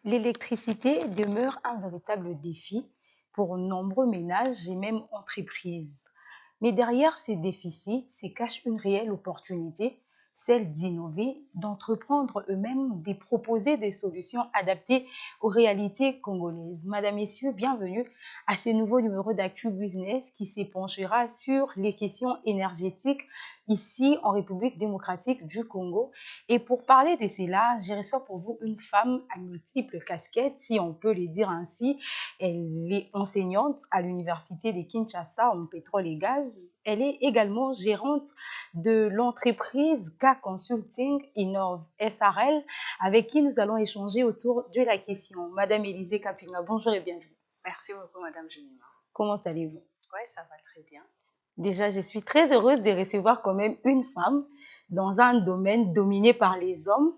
L'électricité demeure un véritable défi pour nombreux ménages et même entreprises. Mais derrière ces déficits se cache une réelle opportunité, celle d'innover, d'entreprendre eux-mêmes, de proposer des solutions adaptées aux réalités congolaises. Madame, Messieurs, bienvenue à ce nouveau numéro d'Actu Business qui s'épanchera sur les questions énergétiques ici en République démocratique du Congo. Et pour parler de cela, j'ai reçu pour vous une femme à multiples casquettes, si on peut le dire ainsi. Elle est enseignante à l'université de Kinshasa en pétrole et gaz. Elle est également gérante de l'entreprise K Consulting Innov SRL, avec qui nous allons échanger autour de la question. Madame Élisée Kapinga, bonjour et bienvenue. Merci beaucoup, Madame Jemima. Comment allez-vous? Oui, ça va très bien. Déjà, je suis très heureuse de recevoir quand même une femme dans un domaine dominé par les hommes.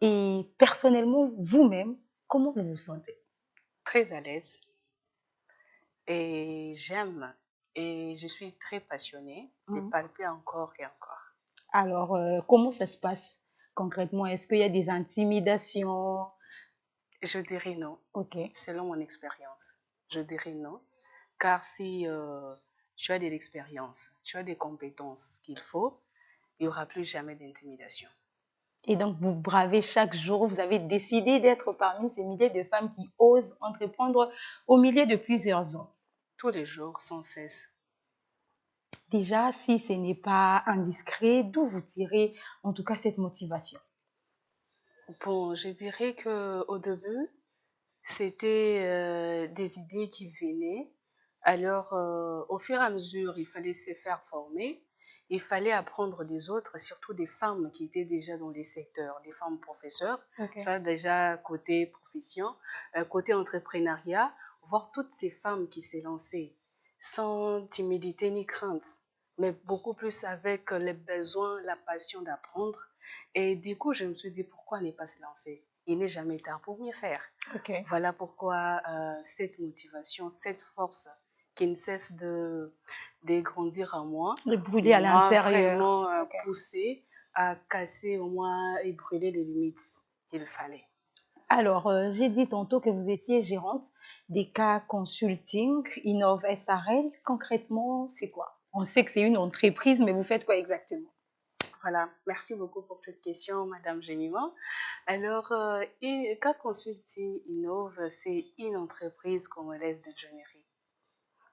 Et personnellement, vous-même, comment vous vous sentez? Très à l'aise. Et j'aime et je suis très passionnée de palper encore et encore. Alors, comment ça se passe concrètement? Est-ce qu'il y a des intimidations? Je dirais non, Ok. selon mon expérience. Je dirais non, car si tu as de l'expérience, tu as des compétences qu'il faut, il n'y aura plus jamais d'intimidation. Et donc, vous bravez chaque jour, vous avez décidé d'être parmi ces milliers de femmes qui osent entreprendre au milieu de plusieurs hommes. Tous les jours, sans cesse. Déjà, si ce n'est pas indiscret, d'où vous tirez en tout cas cette motivation? Bon, je dirais qu'au début, c'était des idées qui venaient. Alors, au fur et à mesure, il fallait se faire former, il fallait apprendre des autres, surtout des femmes qui étaient déjà dans les secteurs, des femmes professeurs. Ok. Ça, déjà, côté profession, côté entrepreneuriat, voir toutes ces femmes qui s'est lancées sans timidité ni crainte, mais beaucoup plus avec les besoins, la passion d'apprendre. Et du coup, je me suis dit, pourquoi ne pas se lancer? Il n'est jamais tard pour mieux faire. Ok. Voilà pourquoi cette motivation, cette force qui ne cesse de grandir en moi, De brûler à m'a l'intérieur. vraiment Ok. poussé à casser au moins et brûler les limites qu'il fallait. Alors, j'ai dit tantôt que vous étiez gérante des cas consulting Innov SRL. Concrètement, c'est quoi? On sait que c'est une entreprise, mais vous faites quoi exactement? Voilà, merci beaucoup pour cette question, Madame Jemima. Alors, K Consulting Innove, c'est une entreprise congolaise d'ingénierie.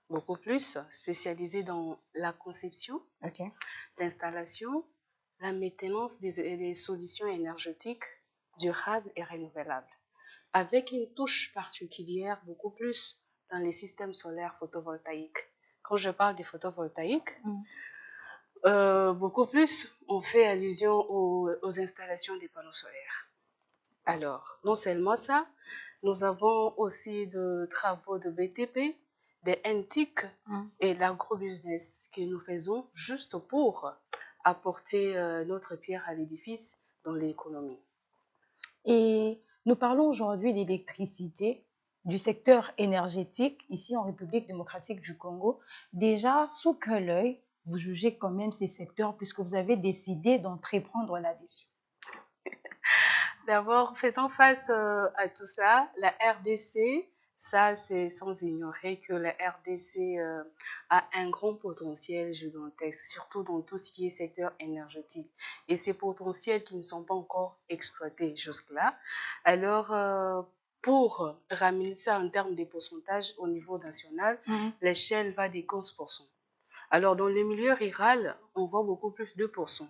Beaucoup plus spécialisée dans la conception, Ok. l'installation, la maintenance des solutions énergétiques durables et renouvelables, avec une touche particulière beaucoup plus dans les systèmes solaires photovoltaïques. Quand je parle des photovoltaïques, beaucoup plus, on fait allusion aux installations des panneaux solaires. Alors, non seulement ça, nous avons aussi de travaux de BTP, des NTIC et l'agrobusiness que nous faisons juste pour apporter notre pierre à l'édifice dans l'économie. Et nous parlons aujourd'hui d'électricité, du secteur énergétique ici en République démocratique du Congo. Déjà, sous quel œil vous jugez quand même ces secteurs puisque vous avez décidé d'entreprendre là-dessus? D'abord, faisons face à tout ça. La RDC, ça, c'est sans ignorer que la RDC a un grand potentiel gigantesque, surtout dans tout ce qui est secteur énergétique. Et ces potentiels qui ne sont pas encore exploités jusque-là. Alors, pour ramener ça en termes de pourcentage au niveau national, l'échelle va des 15%. Alors, dans les milieux ruraux, on voit beaucoup plus de 2%.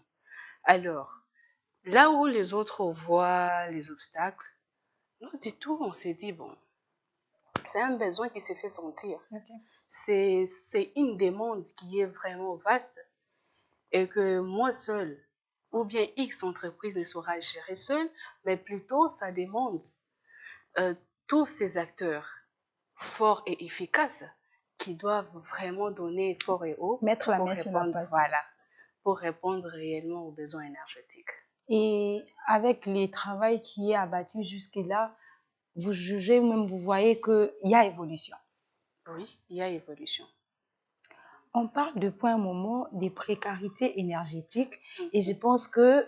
Alors, là où les autres voient les obstacles, nous, du tout, on s'est dit, bon, c'est un besoin qui s'est fait sentir. Ok. C'est une demande qui est vraiment vaste et que moi seule, ou bien X entreprise ne saura gérer seule, mais plutôt ça demande tous ces acteurs forts et efficaces qui doivent vraiment donner fort et haut Mettre la pour main sur la répondre, pâte. voilà, pour répondre réellement aux besoins énergétiques. Et avec le travail qui est abattu jusque-là, vous jugez ou même vous voyez qu'il y a évolution. Oui, il y a évolution. On parle depuis un moment des précarités énergétiques et je pense que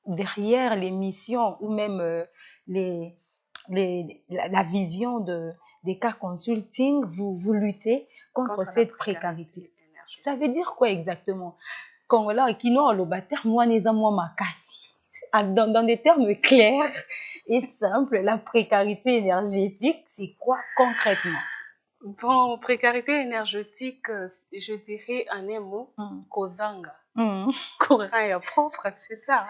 derrière les missions ou même les la vision des cas consulting, vous luttez contre cette précarité. Ça veut dire quoi exactement? Quand là, qui nous oloba terme moi neza moi makasi. Dans des termes clairs et simples, la précarité énergétique, c'est quoi concrètement? Bon, précarité énergétique, je dirais en un mot, kozanga. Courant et propre, c'est ça.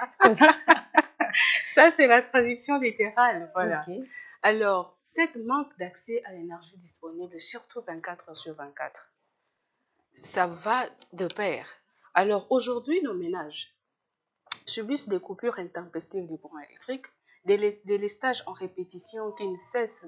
Ça, c'est la traduction littérale, voilà. Okay. Alors, cette manque d'accès à l'énergie disponible, surtout 24 heures sur 24, ça va de pair. Alors, aujourd'hui, nos ménages subissent des coupures intempestives du courant électrique, des lestages en répétition qui ne cessent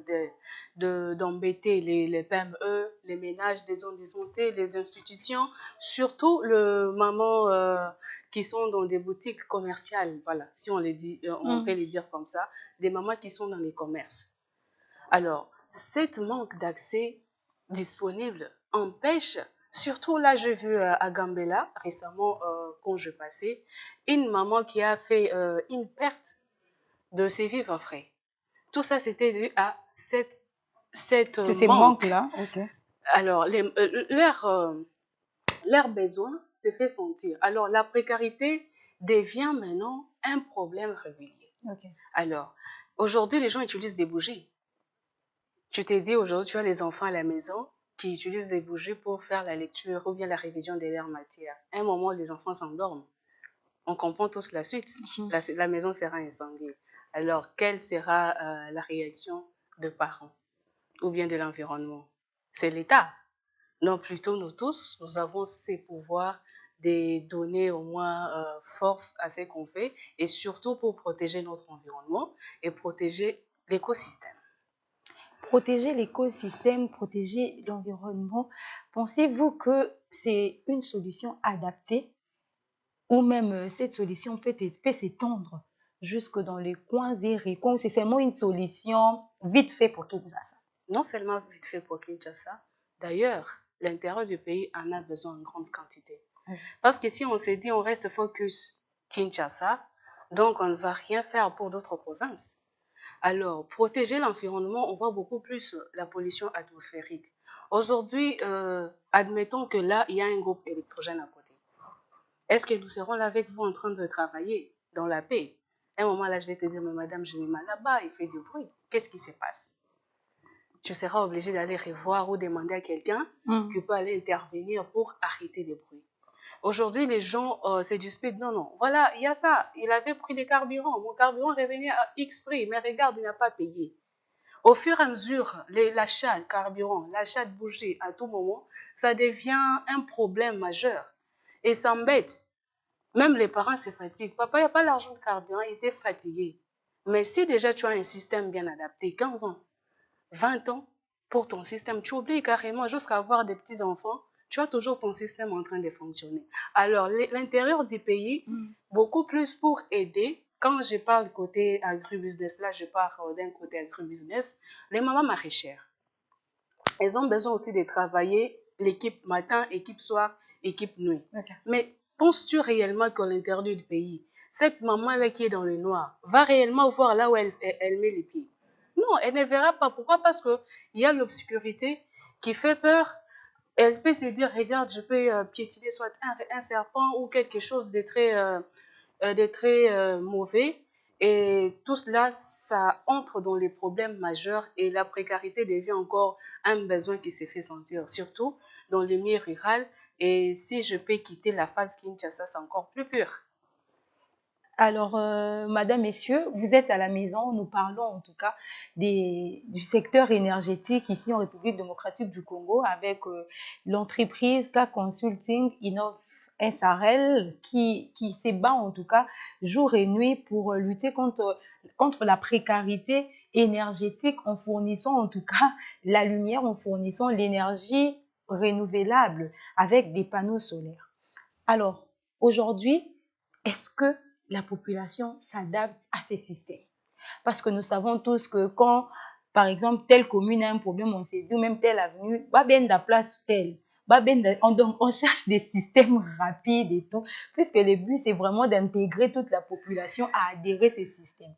d'embêter les PME, les ménages des zones désertées, les institutions, surtout les mamans qui sont dans des boutiques commerciales, voilà, si on les dit, on peut les dire comme ça, des mamans qui sont dans les commerces. Alors, cette manque d'accès disponible empêche, surtout là, j'ai vu à Gambela, récemment, quand je passais, une maman qui a fait une perte de ses vivres frais. Tout ça, c'était dû à cette ces manque. Manques-là, ok. Alors, leur besoin s'est fait sentir. Alors, la précarité devient maintenant un problème régulier. Okay. Alors, aujourd'hui, les gens utilisent des bougies. Tu t'es dit aujourd'hui, tu as les enfants à la maison qui utilisent des bougies pour faire la lecture ou bien la révision de leurs matières. À un moment, les enfants s'endorment. On comprend tous la suite. La maison sera incendiée. Alors, quelle sera la réaction de parents ou bien de l'environnement? C'est l'État. Non, plutôt nous tous, nous avons ces pouvoirs de donner au moins force à ce qu'on fait et surtout pour protéger notre environnement et protéger l'écosystème. Protéger l'écosystème, protéger l'environnement, pensez-vous que c'est une solution adaptée ou même cette solution peut s'étendre jusque dans les coins et recoins? C'est seulement une solution vite fait pour Kinshasa? Non seulement vite fait pour Kinshasa, d'ailleurs, l'intérieur du pays en a besoin en grande quantité. Parce que si on s'est dit on reste focus Kinshasa, donc on ne va rien faire pour d'autres provinces. Alors, protéger l'environnement, on voit beaucoup plus la pollution atmosphérique. Aujourd'hui, admettons que là, il y a un groupe électrogène à côté. Est-ce que nous serons là avec vous en train de travailler dans la paix? À un moment là, je vais te dire, mais madame, je mets mal là-bas, il fait du bruit. Qu'est-ce qui se passe? Tu seras obligé d'aller revoir ou demander à quelqu'un qui peut aller intervenir pour arrêter les bruits. Aujourd'hui, les gens, c'est du speed. Non, non. Voilà, il y a ça. Il avait pris des carburants. Mon carburant revenait à X prix. Mais regarde, il n'a pas payé. Au fur et à mesure, l'achat de carburant, l'achat de bougies, à tout moment, ça devient un problème majeur. Et ça embête. Même les parents se fatiguent. Papa, il n'y a pas l'argent de carburant. Il était fatigué. Mais si déjà tu as un système bien adapté, 15 ans, 20 ans, pour ton système, tu oublies carrément jusqu'à avoir des petits-enfants, tu as toujours ton système en train de fonctionner. Alors, l'intérieur du pays, beaucoup plus pour aider. Quand je parle côté agribusiness, là, je parle d'un côté agribusiness, les mamans maraîchères, elles ont besoin aussi de travailler l'équipe matin, équipe soir, équipe nuit. Okay. Mais penses-tu réellement qu'à l'intérieur du pays, cette maman-là qui est dans le noir va réellement voir là où elle met les pieds? Non, elle ne verra pas. Pourquoi? Parce qu'il y a l'obscurité qui fait peur. Elle peut se dire, regarde, je peux piétiner soit un serpent ou quelque chose de très mauvais. Et tout cela, ça entre dans les problèmes majeurs et la précarité devient encore un besoin qui se fait sentir, surtout dans les milieux ruraux. Et si je peux quitter la phase Kinshasa, c'est encore plus pur. Alors, madame, messieurs, vous êtes à la maison. Nous parlons en tout cas du secteur énergétique ici en République démocratique du Congo avec l'entreprise K Consulting Innov SRL qui se bat en tout cas jour et nuit pour lutter contre la précarité énergétique en fournissant en tout cas la lumière, en fournissant l'énergie renouvelable avec des panneaux solaires. Alors, aujourd'hui, est-ce que la population s'adapte à ces systèmes? Parce que nous savons tous que quand, par exemple, telle commune a un problème, on s'est dit, ou même telle avenue, la place telle. Donc, on cherche des systèmes rapides et tout, puisque le but, c'est vraiment d'intégrer toute la population à adhérer à ces systèmes.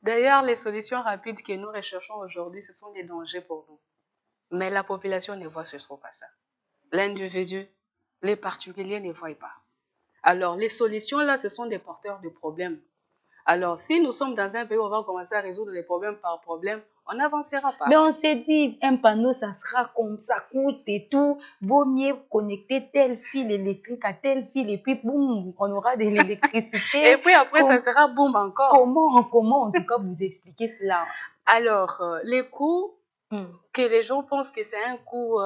D'ailleurs, les solutions rapides que nous recherchons aujourd'hui, ce sont des dangers pour nous. Mais la population ne voit surtout pas ça. L'individu, les particuliers ne voient pas. Alors, les solutions, là, ce sont des porteurs de problèmes. Alors, si nous sommes dans un pays où on va commencer à résoudre les problèmes par problème, on n'avancera pas. Mais on s'est dit, un panneau, ça sera comme ça, coûte et tout. Vaut mieux connecter tel fil électrique à tel fil et puis boum, on aura de l'électricité. Et puis après, ça sera boum encore. Comment en tout cas vous expliquez cela? Alors, les coûts, que les gens pensent que c'est un coût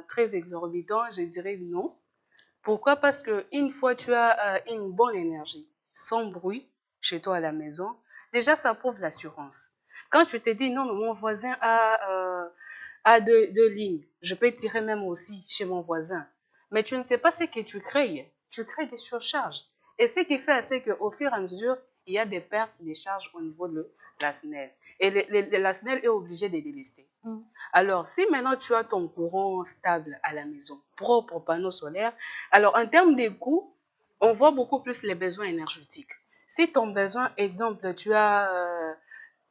très exorbitant, je dirais non. Pourquoi? Parce qu'une fois tu as une bonne énergie, sans bruit, chez toi à la maison, déjà ça prouve l'assurance. Quand tu te dis non, mais mon voisin a deux lignes, je peux tirer même aussi chez mon voisin. Mais tu ne sais pas ce que tu crées des surcharges. Et ce qui fait, c'est qu'au fur et à mesure, il y a des pertes des charges au niveau de la SNEL. Et la SNEL est obligée de délester. Alors, si maintenant tu as ton courant stable à la maison, propre aux panneaux solaires, alors en termes de coûts, on voit beaucoup plus les besoins énergétiques. Si ton besoin, exemple, tu as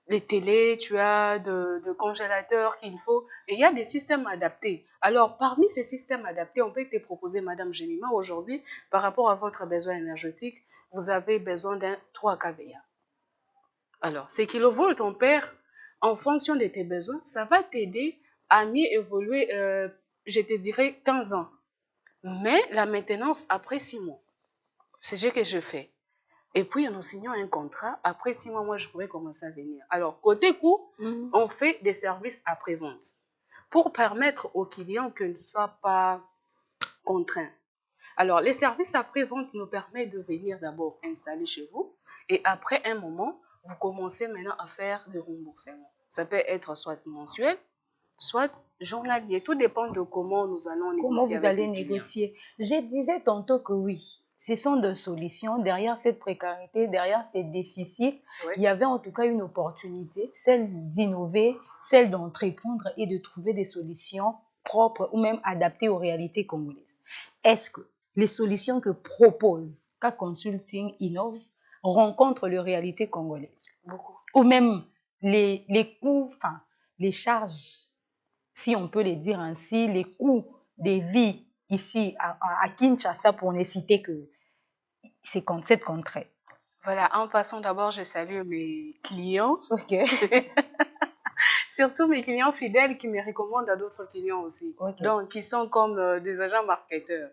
les télés, tu as de congélateurs qu'il faut, et il y a des systèmes adaptés. Alors, parmi ces systèmes adaptés, on peut te proposer, Madame Jemima, aujourd'hui, par rapport à votre besoin énergétique, vous avez besoin d'un 3 kVA. Alors, ces kilovolts ampères, en fonction de tes besoins, ça va t'aider à mieux évoluer, je te dirais 15 ans. Mais la maintenance après 6 mois, c'est ce que je fais. Et puis, nous signons un contrat. Après 6 mois, moi, je pourrais commencer à venir. Alors, côté coût, on fait des services après-vente pour permettre aux clients qu'ils ne soient pas contraints. Alors, les services après-vente nous permettent de venir d'abord installer chez vous et après un moment, vous commencez maintenant à faire des remboursements. Ça peut être soit mensuel, soit journalier. Tout dépend de comment nous allons négocier. Comment vous allez négocier? Je disais tantôt que oui, ce sont des solutions. Derrière cette précarité, derrière ces déficits, il y avait en tout cas une opportunité, celle d'innover, celle d'entreprendre et de trouver des solutions propres ou même adaptées aux réalités congolaises. Est-ce que les solutions que propose K Consulting Innove rencontrent les réalités congolaises? Beaucoup. Ou même les coûts, enfin, les charges, si on peut les dire ainsi, les coûts des vies ici à Kinshasa, pour ne citer que cette contrée. Voilà, en passant d'abord, je salue mes clients. Ok. Surtout mes clients fidèles qui me recommandent à d'autres clients aussi. Okay. Donc, qui sont comme des agents marketeurs.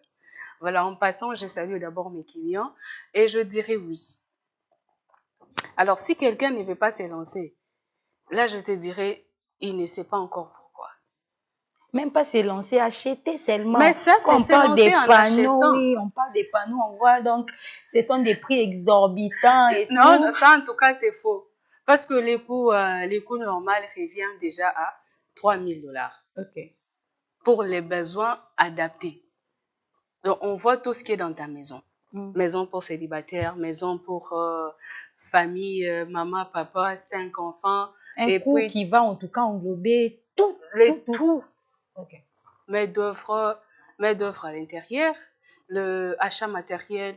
Voilà, en passant, je salue d'abord mes clients et je dirais oui. Alors, si quelqu'un ne veut pas se lancer, là, je te dirais, il ne sait pas encore pourquoi. Même pas se lancer, acheter seulement. Mais ça, c'est se lancer en achetant. Oui, on parle des panneaux, on voit donc, ce sont des prix exorbitants et non, tout. Non, ça, en tout cas, c'est faux. Parce que les coûts normaux reviennent déjà à 3 000 $. Ok. Pour les besoins adaptés. Donc, on voit tout ce qui est dans ta maison. Maison pour célibataire, maison pour famille, maman, papa, 5 enfants. Un coût qui va en tout cas englober tout. Tout. Okay. Main d'œuvre à l'intérieur, le achat matériel,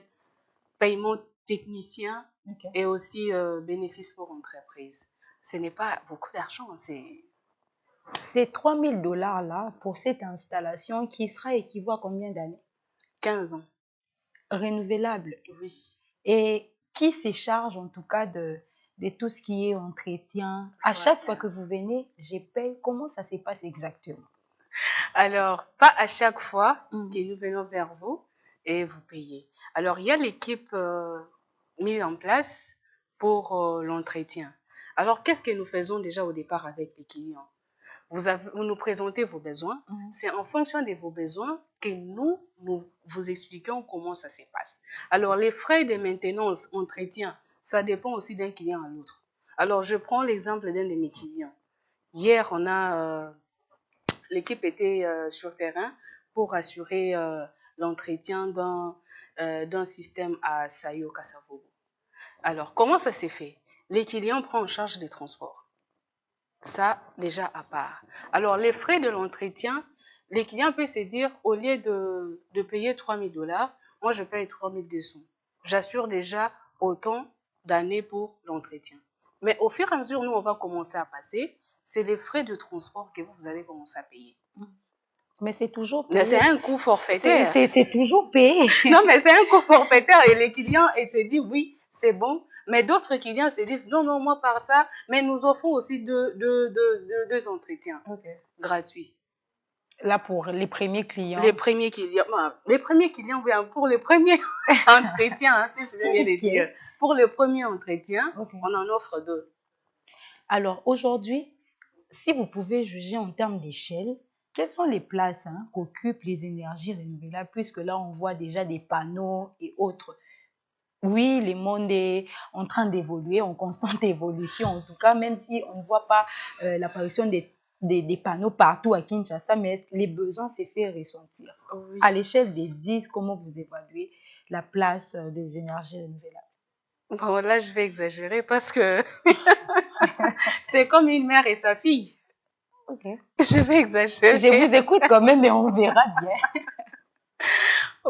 paiement technicien et aussi bénéfices pour entreprise. Ce n'est pas beaucoup d'argent. Ces 3 000 $ là pour cette installation qui sera équivaut à combien d'années? 15 ans. Renouvelable? Oui. Et qui se charge en tout cas de tout ce qui est entretien? À chaque fois que vous venez, je paye. Comment ça se passe exactement? Alors, pas à chaque fois que nous venons vers vous et vous payez. Alors, il y a l'équipe mise en place pour l'entretien. Alors, qu'est-ce que nous faisons déjà au départ avec les clients? Vous nous présentez vos besoins. C'est en fonction de vos besoins que nous vous expliquons comment ça se passe. Alors, les frais de maintenance, entretien, ça dépend aussi d'un client à l'autre. Alors, je prends l'exemple d'un de mes clients. Hier, on a... l'équipe était sur terrain pour assurer l'entretien d'un système à Sayo Kasavogo. Alors, comment ça s'est fait? Les clients prennent en charge les transports. Ça, déjà à part. Alors, les frais de l'entretien, les clients peuvent se dire, au lieu de payer 3 000 $, moi, je paye 3 200. J'assure déjà autant d'années pour l'entretien. Mais au fur et à mesure, nous, on va commencer à passer. C'est les frais de transport que vous allez commencer à payer. Mais c'est toujours Mais c'est payé. un coût forfaitaire. C'est toujours payé. Non, mais c'est un coût forfaitaire et les clients ils se disent oui, c'est bon. Mais d'autres clients se disent non, non, moi par ça, mais nous offrons aussi deux entretiens gratuits. Là, pour les premiers Les clients. premiers clients, oui, pour le premier entretien, hein, si je veux bien le Ok. dire. Pour le premier entretien, Ok. on en offre 2. Alors, aujourd'hui, si vous pouvez juger en termes d'échelle, quelles sont les places qu'occupent les énergies renouvelables, puisque là, on voit déjà des panneaux et autres. Oui, le monde est en train d'évoluer, en constante évolution, en tout cas, même si on ne voit pas l'apparition des panneaux partout à Kinshasa, mais les besoins se fait ressentir. Oui. À l'échelle des 10, comment vous évaluez la place des énergies renouvelables? Bon, là, je vais exagérer parce que c'est comme une mère et sa fille. Ok. Je vais exagérer. Je vous écoute quand même, mais on verra bien.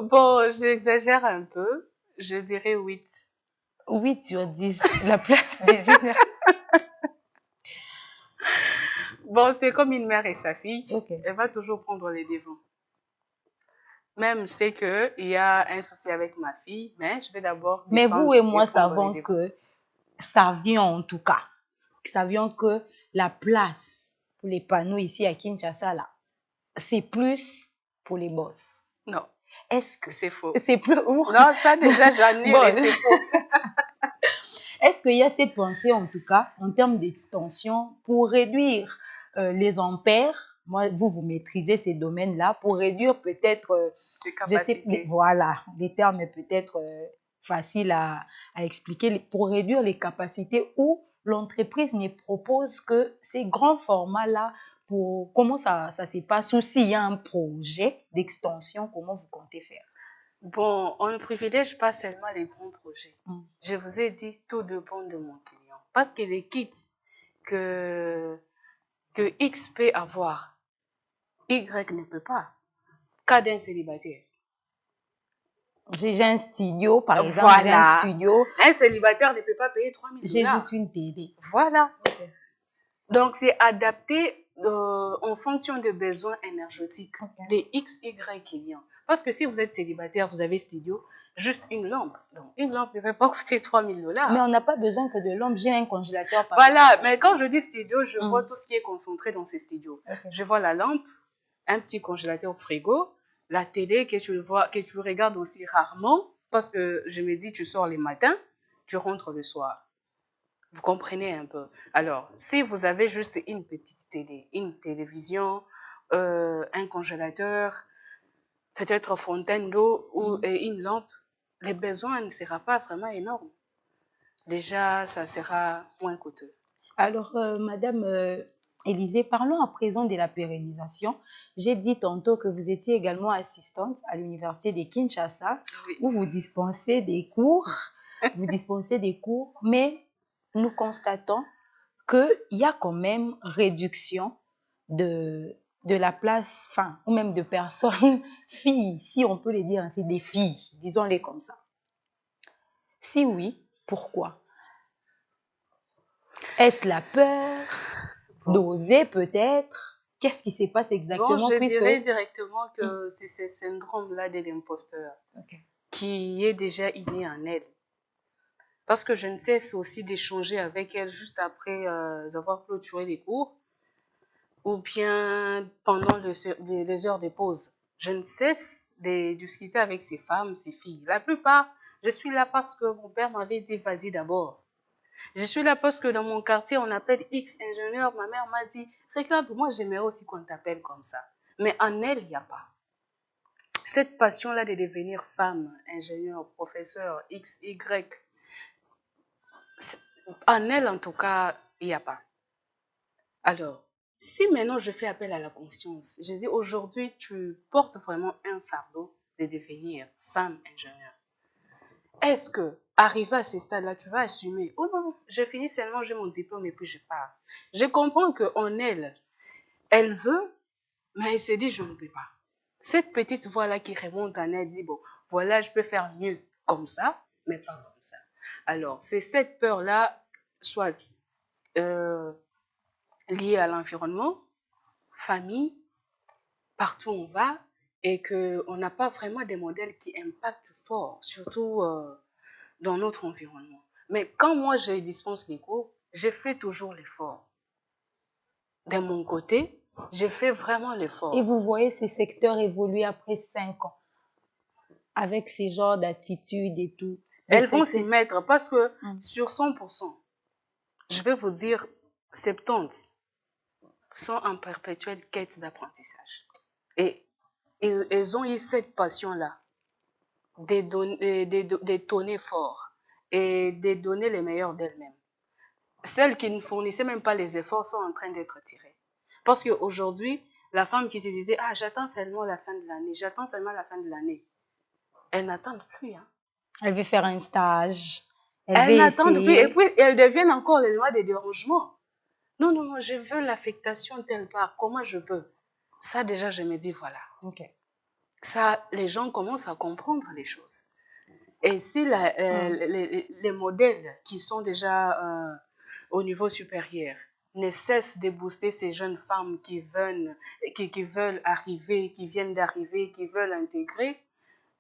Bon, j'exagère un peu. Je dirais 8. 8 sur 10, la place des énergies. Bon, c'est comme une mère et sa fille. Ok. Elle va toujours prendre les devants. Même c'est qu'il y a un souci avec ma fille, mais je vais d'abord Mais vous défendre et et moi prendre les savons devants. que savions en tout cas, savions que la place pour les panneaux ici à Kinshasa, là, c'est plus pour les boss. Non, Est-ce que c'est faux. c'est plus... Non, ça déjà, j'annule Bon. et c'est faux. Est-ce qu'il y a cette pensée, en tout cas, en termes d'extension, pour réduire les ampères? Moi, vous maîtrisez ces domaines-là, pour réduire peut-être, Les je sais, capacités. voilà, des termes peut-être faciles à expliquer, pour réduire les capacités où l'entreprise ne propose que ces grands formats-là. Pour comment ça se passe, ou s'il y a un projet d'extension, comment vous comptez faire? Bon, on ne privilège pas seulement les grands projets. Mm. Je vous ai dit, tout dépend de mon client. Parce que les kits que X peut avoir, Y ne peut pas. Cas d'un célibataire. J'ai un studio, par exemple, j'ai un Voilà. studio, Un célibataire ne peut pas payer 3000 j'ai dollars. juste une télé. Voilà. Ok. Donc, c'est adapté en fonction des besoins énergétiques des X, Y clients. Parce que si vous êtes célibataire, vous avez studio, juste une lampe. Donc, une lampe ne peut pas coûter 3000 dollars. Mais on n'a pas besoin que de lampe. J'ai un congélateur par Voilà, exemple. mais quand je dis studio, je Mm. vois tout ce qui est concentré dans ces studios. Ok. Je vois la lampe, un petit congélateur au frigo, la télé que tu vois, que tu regardes aussi rarement, parce que je me dis, tu sors les matins, tu rentres le soir. Vous comprenez un peu. Alors, si vous avez juste une petite télé, une télévision, un congélateur, peut-être fontaine d'eau ou une lampe, les besoins ne seront pas vraiment énormes. Déjà, ça sera moins coûteux. Alors, Madame Élisée, parlons à présent de la pérennisation. J'ai dit tantôt que vous étiez également assistante à l'université de Kinshasa, Oui. où vous dispensez des cours. Vous dispensez des cours, mais nous constatons qu'il y a quand même réduction de la place, enfin, ou même de personnes, filles, si on peut les dire ainsi, des filles, disons-les comme ça. Si oui, pourquoi? Est-ce la peur d'oser peut-être? Qu'est-ce qui se passe Bon, exactement je puisque... dirais directement que c'est ce syndrome-là de l'imposteur Ok. qui est déjà inné en elle. Parce que je ne cesse aussi d'échanger avec elle juste après avoir clôturé les cours ou bien pendant les heures de pause. Je ne cesse de discuter avec ces femmes, ces filles. La plupart, je suis là parce que mon père m'avait dit vas-y d'abord. Je suis là parce que dans mon quartier, on appelle X ingénieur. Ma mère m'a dit regarde, moi j'aimerais aussi qu'on t'appelle comme ça. Mais en elle, il n'y a pas. Cette passion-là de devenir femme, ingénieur, professeur, X, Y, en elle, en tout cas, il n'y a pas. Alors, si maintenant je fais appel à la conscience, je dis aujourd'hui, tu portes vraiment un fardeau de devenir femme ingénieure. Est-ce que, arrivé à ce stade-là, tu vas assumer? Oh non, je finis seulement, j'ai mon diplôme et puis je pars. Je comprends qu'en elle, elle veut, mais elle se dit, je ne peux pas. Cette petite voix-là qui remonte en elle dit, bon, voilà, je peux faire mieux comme ça, mais pas comme ça. Alors, c'est cette peur-là, soit euh, liées à l'environnement, famille, partout où on va, et qu'on n'a pas vraiment des modèles qui impactent fort, surtout dans notre environnement. Mais quand moi je dispense les cours, je fais toujours l'effort. De mon côté, je fais vraiment Et l'effort. vous voyez ces secteurs évoluer après 5 ans avec ces genres d'attitudes et tout. Des Elles vont s'y secteurs. mettre parce que Hum. sur 100%, je vais vous dire 70 sont en perpétuelle quête d'apprentissage. Et elles ont eu cette passion-là de donner fort et de donner les meilleurs d'elles-mêmes. Celles qui ne fournissaient même pas les efforts sont en train d'être tirées. Parce qu'aujourd'hui, la femme qui te disait « Ah, j'attends seulement la fin de l'année, j'attends seulement la fin de l'année », elles n'attendent plus. Hein. Elle veut faire un stage. Elle veut Elles n'attendent plus. Et essayer. puis, elles deviennent encore les lois des dérangements. Non, non, non, je veux l'affectation telle part. Comment je peux? Ça, déjà, je me dis, voilà. Ok. Ça, les gens commencent à comprendre les choses. Et si Hum. les modèles qui sont déjà au niveau supérieur ne cessent de booster ces jeunes femmes qui veulent arriver, qui viennent d'arriver, qui veulent intégrer,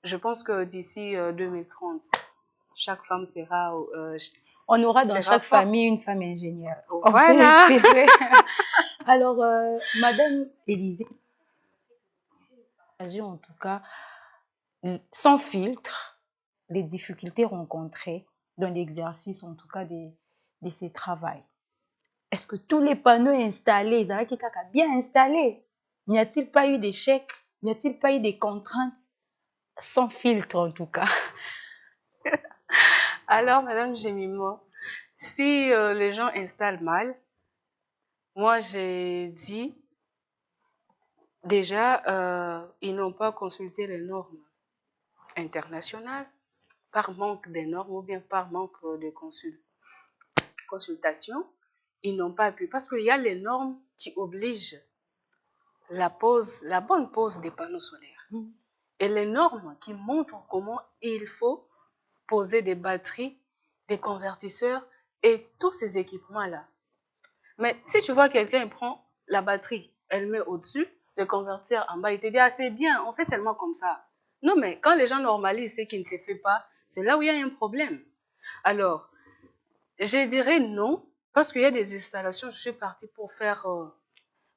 je pense que d'ici 2030, chaque femme On aura dans sera chaque forte. famille une femme ingénieure. On peut Voilà. espérer. Alors, Madame Élisée, en tout cas, sans filtre, les difficultés rencontrées dans l'exercice, en tout cas, de ces travaux. Est-ce que tous les panneaux installés, ils avaient quelqu'un qui a bien installé? N'y a-t-il pas eu d'échecs? N'y a-t-il pas eu des contraintes? Sans filtre, en tout cas. Alors, Madame Gémimo, si les gens installent mal, moi j'ai dit déjà, ils n'ont pas consulté les normes internationales par manque des normes ou bien par manque de consultation. Ils n'ont pas pu parce qu'il y a les normes qui obligent la bonne pose des panneaux solaires et les normes qui montrent comment il faut poser des batteries, des convertisseurs et tous ces équipements-là. Mais si tu vois quelqu'un prend la batterie, elle met au-dessus, le convertir en bas, il te dit, ah, c'est bien, on fait seulement comme ça. Non, mais quand les gens normalisent ce qui ne se fait pas, c'est là où il y a un problème. Alors, je dirais non, parce qu'il y a des installations, je suis partie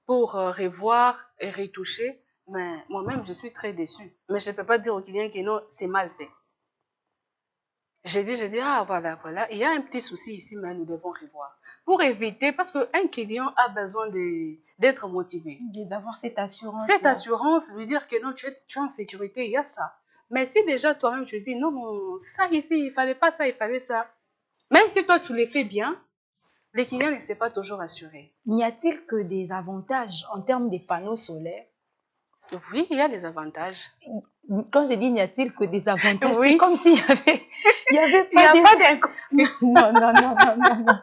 pour revoir et retoucher, mais moi-même, je suis très déçue. Mais je ne peux pas dire au client que non, c'est mal fait. J'ai dit, ah voilà, il y a un petit souci ici, mais nous devons revoir. Pour éviter, parce qu'un client a besoin d'être motivé. D'avoir cette assurance. Cette assurance, lui dire que non, tu es en sécurité, il y a ça. Mais si déjà toi-même tu dis, non, non, ça ici, il fallait pas ça, il fallait ça. Même si toi tu les fais bien, les clients ne sont pas toujours assurés. N'y a-t-il que des avantages en termes des panneaux solaires? Oui, il y a des avantages. Quand je dis n'y a-t-il que des avantages, Oui. c'est comme s'il y avait Il n'y a pas Non, non, non, non, non, non.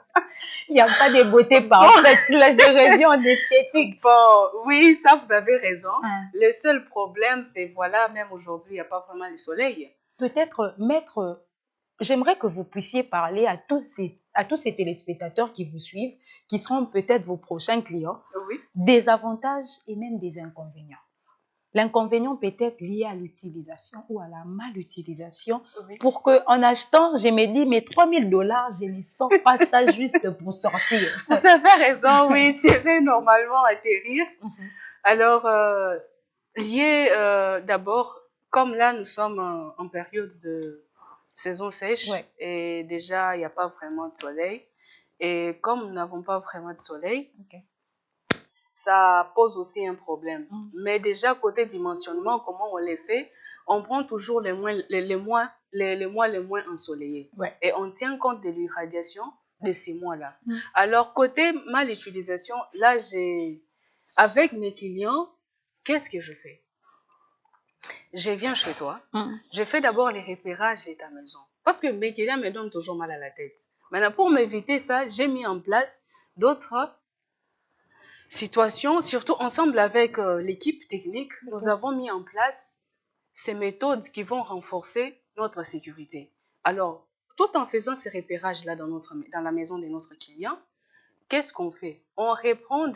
Il n'y a pas de beauté parfaite. Là, je reviens en esthétique. Bon, oui, ça, vous avez raison. Ah. Le seul problème, c'est, voilà, même aujourd'hui, il n'y a pas vraiment le soleil. Peut-être, maître, j'aimerais que vous puissiez parler à tous ces téléspectateurs qui vous suivent, qui seront peut-être vos prochains clients, Oui. des avantages et même des inconvénients. L'inconvénient peut être lié à l'utilisation ou à la malutilisation. Oui. Pour qu'en achetant, je me dis, mes $3000, je ne sors pas ça juste pour sortir. Vous avez raison, oui, je vais normalement atterrir. Alors, lié d'abord, comme là, nous sommes en période de saison sèche Ouais. et déjà, il n'y a pas vraiment de soleil. Et comme nous n'avons pas vraiment de soleil, Okay. ça pose aussi un problème. Mais déjà, côté dimensionnement, comment on les fait? On prend toujours les mois les moins ensoleillés. Ouais. Et on tient compte de l'irradiation de ces mois-là. Alors, côté mal utilisation, là, avec mes clients, qu'est-ce que je fais? Je viens chez toi, je fais d'abord les repérages de ta maison. Parce que mes clients me donnent toujours mal à la tête. Maintenant, pour m'éviter ça, j'ai mis en place d'autres situations, surtout ensemble avec l'équipe technique, nous avons mis en place ces méthodes qui vont renforcer notre sécurité. Alors, tout en faisant ces repérages-là dans la maison de notre client, qu'est-ce qu'on fait? On reprend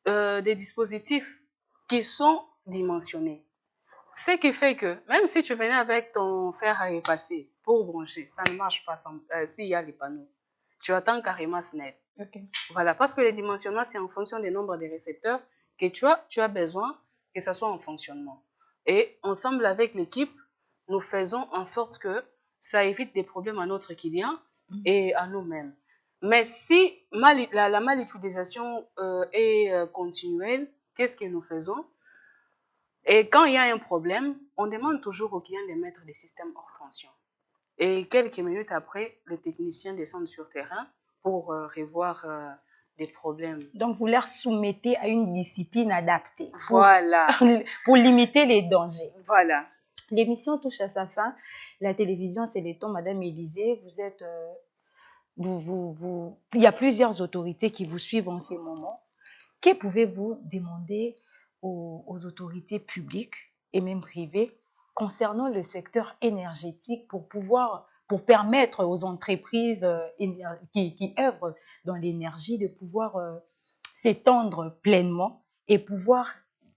des dispositifs qui sont dimensionnés. Ce qui fait que même si tu venais avec ton fer à repasser pour brancher, ça ne marche pas s'il y a les panneaux. Tu attends carrément SNEL. Ok. Voilà, parce que les dimensionnements, c'est en fonction du nombre de récepteurs que tu as besoin que ça soit en fonctionnement. Et ensemble avec l'équipe, nous faisons en sorte que ça évite des problèmes à notre client et à nous-mêmes. Mais si la malutilisation est continuelle, qu'est-ce que nous faisons? Et quand il y a un problème, on demande toujours au client de mettre des systèmes hors tension. Et quelques minutes après, les techniciens descendent sur terrain pour revoir des problèmes. Donc, vous leur soumettez à une discipline adaptée Voilà. pour limiter les dangers. Voilà. L'émission touche à sa fin. La télévision, c'est les temps, Madame Élisée. Vous êtes, il y a plusieurs autorités qui vous suivent en ces moments. Que pouvez-vous demander aux autorités publiques et même privées concernant le secteur énergétique pour permettre aux entreprises qui œuvrent dans l'énergie de pouvoir s'étendre pleinement et pouvoir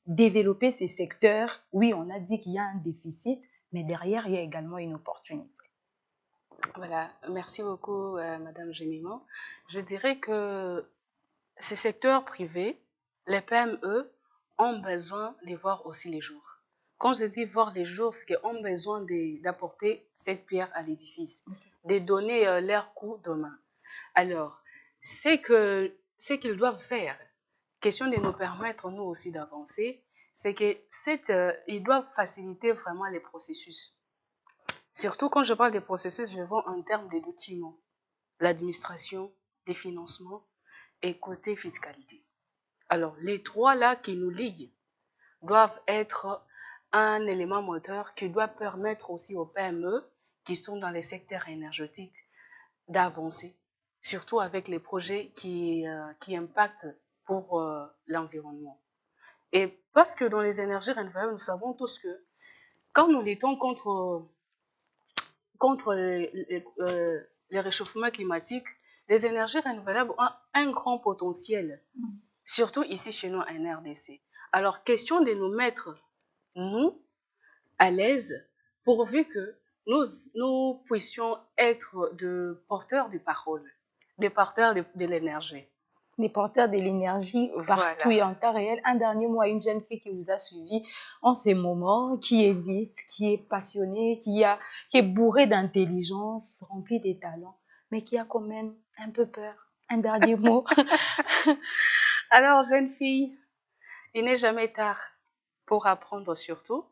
développer ces secteurs? Oui, on a dit qu'il y a un déficit, mais derrière, il y a également une opportunité. Voilà, merci beaucoup, Madame Gémiment. Je dirais que ces secteurs privés, les PME, ont besoin de voir aussi les jours. Quand je dis voir les jours, c'est qu'ils ont besoin d'apporter cette pierre à l'édifice, de donner leur coup de main. Alors, ce qu'ils doivent faire, question de nous permettre, nous aussi, d'avancer, c'est qu'ils doivent faciliter vraiment les processus. Surtout quand je parle des processus, je vois en termes de documents, l'administration, des financements et côté fiscalité. Alors, les trois là qui nous lient doivent être un élément moteur qui doit permettre aussi aux PME qui sont dans les secteurs énergétiques d'avancer, surtout avec les projets qui impactent pour l'environnement. Et parce que dans les énergies renouvelables, nous savons tous que quand nous luttons contre les réchauffements climatiques, les énergies renouvelables ont un grand potentiel, surtout ici chez nous en RDC. Alors, question de nous mettre, nous, à l'aise, pourvu que nous puissions être de porteurs de parole, des porteurs de l'énergie. Des porteurs de l'énergie partout Voilà. et en temps réel. Un dernier mot à une jeune fille qui vous a suivi en ces moments, qui hésite, qui est passionnée, qui est bourrée d'intelligence, remplie de talents, mais qui a quand même un peu peur. Un dernier mot. Alors, jeune fille, il n'est jamais tard pour apprendre surtout.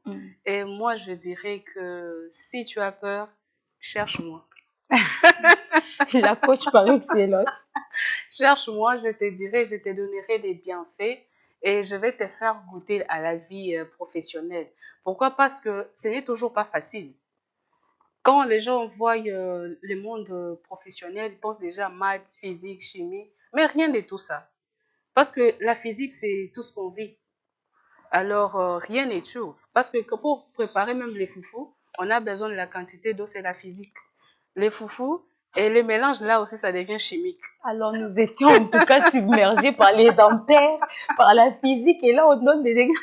Et moi, je dirais que si tu as peur, cherche-moi. La coach par excellence. Cherche-moi, je te dirai, je te donnerai des bienfaits et je vais te faire goûter à la vie professionnelle. Pourquoi? Parce que ce n'est toujours pas facile. Quand les gens voient le monde professionnel, ils pensent déjà maths, physique, chimie, mais rien de tout ça. Parce que la physique, c'est tout ce qu'on vit. Alors, rien n'est sûr. Parce que pour préparer même les foufous, on a besoin de la quantité d'eau, c'est la physique. Les foufous et les mélanges, là aussi, ça devient chimique. Alors, nous étions en tout cas submergés par les ampères, par la physique, et là, on donne des exemples.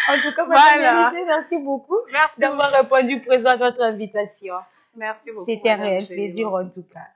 En tout cas, Madame Élisée, merci beaucoup d'avoir répondu présent à notre invitation. Merci beaucoup. C'était un réel plaisir, en tout cas.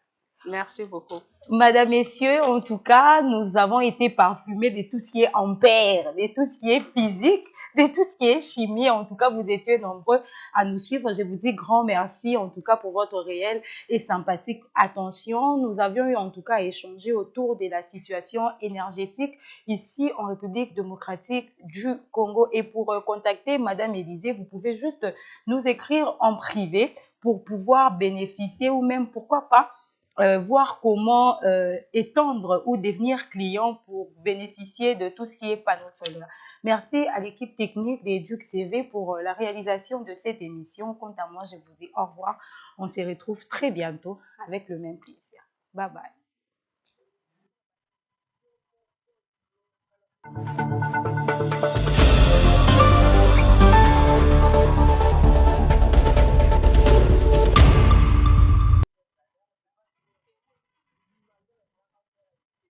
Merci beaucoup. Madame, messieurs, en tout cas, nous avons été parfumés de tout ce qui est ampère, de tout ce qui est physique, de tout ce qui est chimie. En tout cas, vous étiez nombreux à nous suivre. Je vous dis grand merci, en tout cas, pour votre réelle et sympathique attention. Nous avions eu, en tout cas, échangé autour de la situation énergétique ici en République démocratique du Congo. Et pour contacter Madame Élisée, vous pouvez juste nous écrire en privé pour pouvoir bénéficier ou même, pourquoi pas, voir comment étendre ou devenir client pour bénéficier de tout ce qui est panneau solaire. Merci à l'équipe technique d'Educ TV pour la réalisation de cette émission. Quant à moi, je vous dis au revoir. On se retrouve très bientôt avec le même plaisir. Bye bye.